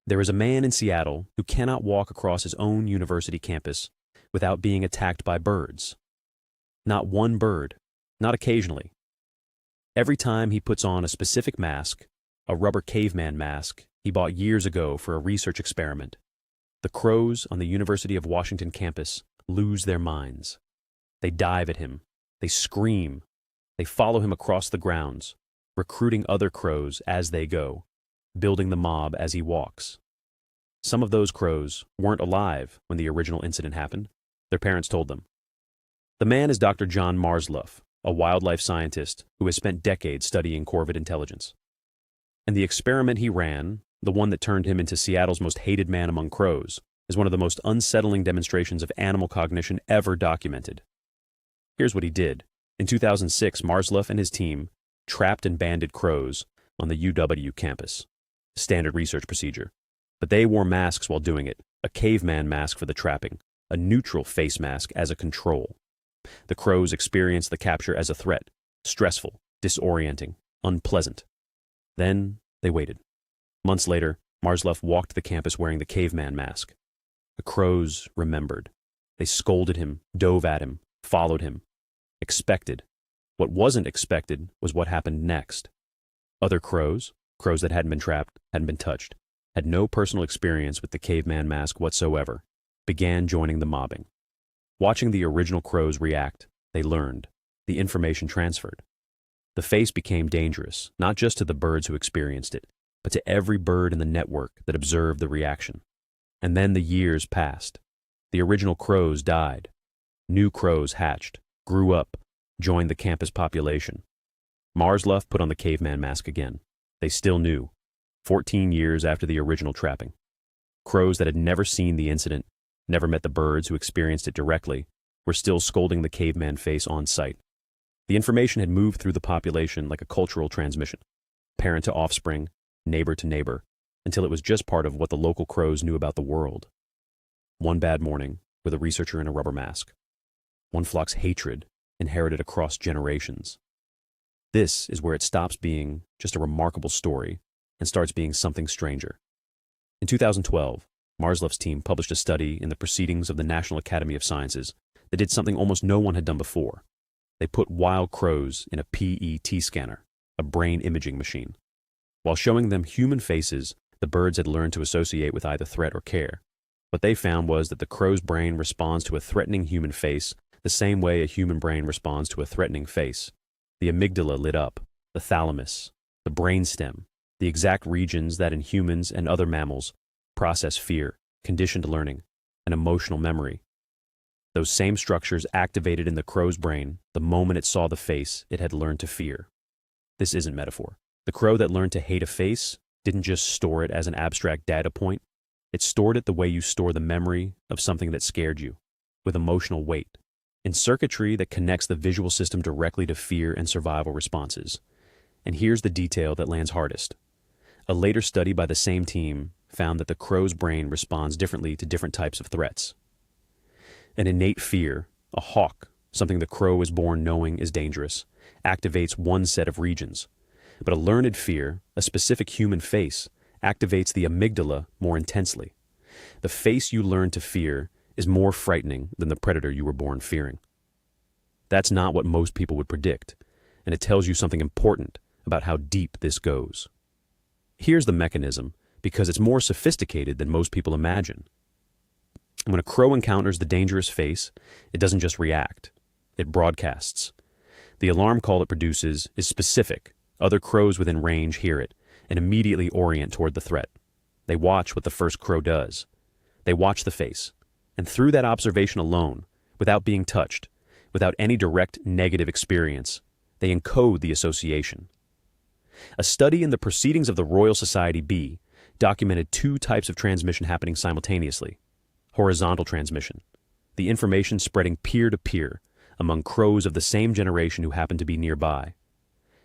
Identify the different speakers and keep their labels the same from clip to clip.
Speaker 1: There is a man in Seattle who cannot walk across his own university campus without being attacked by birds. Not one bird, not occasionally. Every time he puts on a specific mask, a rubber caveman mask he bought years ago for a research experiment, the crows on the University of Washington campus lose their minds. They dive at him, they scream, they follow him across the grounds, recruiting other crows as they go, building the mob as he walks. Some of those crows weren't alive when the original incident happened. Their parents told them. The man is Dr. John Marsluff, a wildlife scientist who has spent decades studying Corvid intelligence. And the experiment he ran, the one that turned him into Seattle's most hated man among crows, is one of the most unsettling demonstrations of animal cognition ever documented. Here's what he did. In 2006, Marsluff and his team trapped and banded crows on the UW campus. Standard research procedure. But they wore masks while doing it, a caveman mask for the trapping, a neutral face mask as a control. The crows experienced the capture as a threat, stressful, disorienting, unpleasant. Then they waited. Months later, Marsluff walked the campus wearing the caveman mask. The crows remembered. They scolded him, dove at him, followed him, expected. What wasn't expected was what happened next. Other crows that hadn't been trapped, hadn't been touched, had no personal experience with the caveman mask whatsoever, began joining the mobbing. Watching the original crows react, they learned. The information transferred. The face became dangerous, not just to the birds who experienced it, but to every bird in the network that observed the reaction. And then the years passed. The original crows died. New crows hatched, grew up, joined the campus population. Marsluff put on the caveman mask again. They still knew, 14 years after the original trapping. Crows that had never seen the incident, never met the birds who experienced it directly, were still scolding the caveman face on sight. The information had moved through the population like a cultural transmission, parent to offspring, neighbor to neighbor, until it was just part of what the local crows knew about the world. One bad morning, with a researcher in a rubber mask. One flock's hatred inherited across generations. This is where it stops being just a remarkable story and starts being something stranger. In 2012, Marsluff's team published a study in the Proceedings of the National Academy of Sciences that did something almost no one had done before. They put wild crows in a PET scanner, a brain imaging machine. While showing them human faces, the birds had learned to associate with either threat or care. What they found was that the crow's brain responds to a threatening human face the same way a human brain responds to a threatening face. The amygdala lit up, the thalamus, the brainstem, the exact regions that in humans and other mammals process fear, conditioned learning, and emotional memory. Those same structures activated in the crow's brain the moment it saw the face it had learned to fear. This isn't metaphor. The crow that learned to hate a face didn't just store it as an abstract data point. It stored it the way you store the memory of something that scared you, with emotional weight, in circuitry that connects the visual system directly to fear and survival responses. And here's the detail that lands hardest. A later study by the same team found that the crow's brain responds differently to different types of threats. An innate fear, a hawk, something the crow is born knowing is dangerous, activates one set of regions. But a learned fear, a specific human face, activates the amygdala more intensely. The face you learn to fear is more frightening than the predator you were born fearing. That's not what most people would predict, and it tells you something important about how deep this goes. Here's the mechanism, because it's more sophisticated than most people imagine. When a crow encounters the dangerous face, it doesn't just react, it broadcasts. The alarm call it produces is specific. Other crows within range hear it and immediately orient toward the threat. They watch what the first crow does. They watch the face, and through that observation alone, without being touched, without any direct negative experience, they encode the association. A study in the Proceedings of the Royal Society B documented two types of transmission happening simultaneously. Horizontal transmission, the information spreading peer-to-peer among crows of the same generation who happen to be nearby.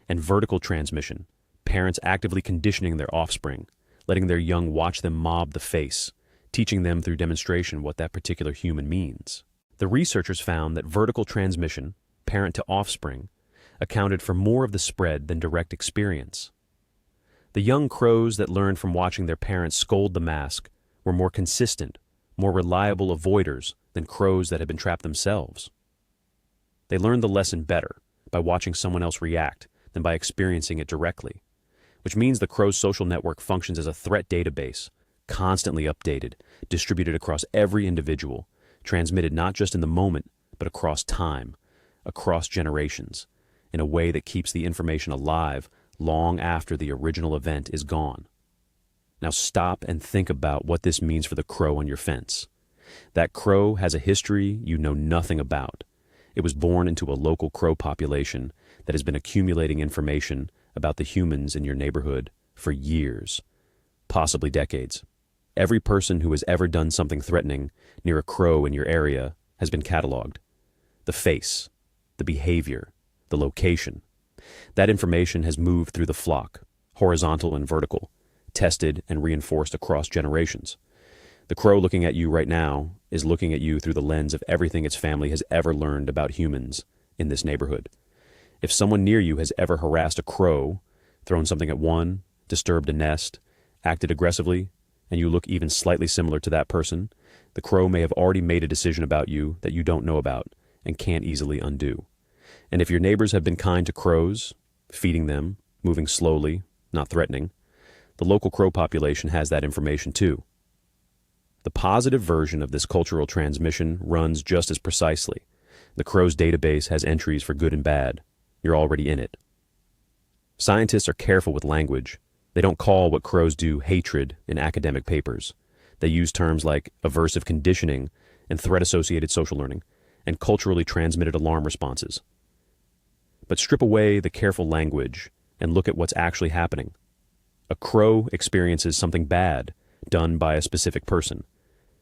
Speaker 1: And vertical transmission, parents actively conditioning their offspring, letting their young watch them mob the face, teaching them through demonstration what that particular human means. The researchers found that vertical transmission, parent to offspring, accounted for more of the spread than direct experience. The young crows that learned from watching their parents scold the mask were more consistent, more reliable avoiders than crows that had been trapped themselves. They learned the lesson better by watching someone else react than by experiencing it directly, which means the crow's social network functions as a threat database, constantly updated, distributed across every individual, transmitted not just in the moment, but across time, across generations, in a way that keeps the information alive long after the original event is gone. Now stop and think about what this means for the crow on your fence. That crow has a history you know nothing about. It was born into a local crow population that has been accumulating information about the humans in your neighborhood for years, possibly decades. Every person who has ever done something threatening near a crow in your area has been cataloged. The face, the behavior, the location. That information has moved through the flock, horizontal and vertical, tested and reinforced across generations. The crow looking at you right now is looking at you through the lens of everything its family has ever learned about humans in this neighborhood. If someone near you has ever harassed a crow, thrown something at one, disturbed a nest, acted aggressively, and you look even slightly similar to that person, the crow may have already made a decision about you that you don't know about and can't easily undo. And if your neighbors have been kind to crows, feeding them, moving slowly, not threatening, the local crow population has that information too. The positive version of this cultural transmission runs just as precisely. The crow's database has entries for good and bad. You're already in it. Scientists are careful with language. They don't call what crows do hatred in academic papers. They use terms like aversive conditioning and threat-associated social learning and culturally transmitted alarm responses. But strip away the careful language and look at what's actually happening. A crow experiences something bad done by a specific person.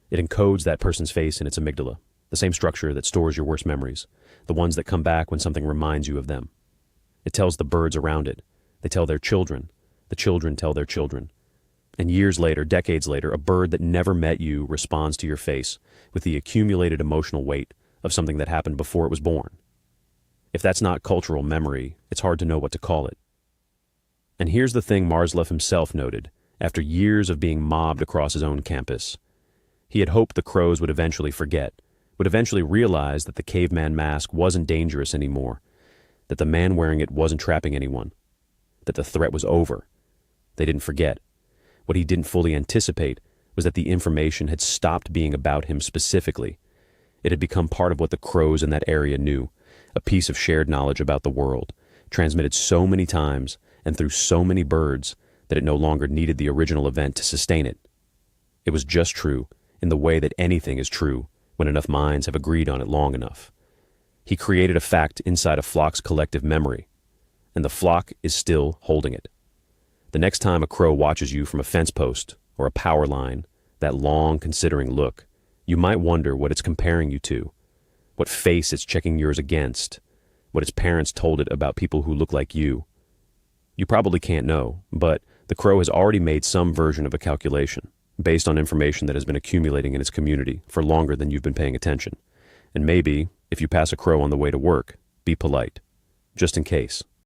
Speaker 1: It encodes that person's face in its amygdala, the same structure that stores your worst memories, the ones that come back when something reminds you of them. It tells the birds around it. They tell their children. The children tell their children. And years later, decades later, a bird that never met you responds to your face with the accumulated emotional weight of something that happened before it was born. If that's not cultural memory, it's hard to know what to call it. And here's the thing Marsleff himself noted, after years of being mobbed across his own campus. He had hoped the crows would eventually forget, would eventually realize that the caveman mask wasn't dangerous anymore, that the man wearing it wasn't trapping anyone, that the threat was over. They didn't forget. What he didn't fully anticipate was that the information had stopped being about him specifically. It had become part of what the crows in that area knew, a piece of shared knowledge about the world, transmitted so many times and through so many birds that it no longer needed the original event to sustain it. It was just true in the way that anything is true when enough minds have agreed on it long enough. He created a fact inside a flock's collective memory, and the flock is still holding it. The next time a crow watches you from a fence post or a power line, that long, considering look, you might wonder what it's comparing you to, what face it's checking yours against, what its parents told it about people who look like you. You probably can't know, but the crow has already made some version of a calculation based on information that has been accumulating in its community for longer than you've been paying attention. And maybe, if you pass a crow on the way to work, be polite, just in case.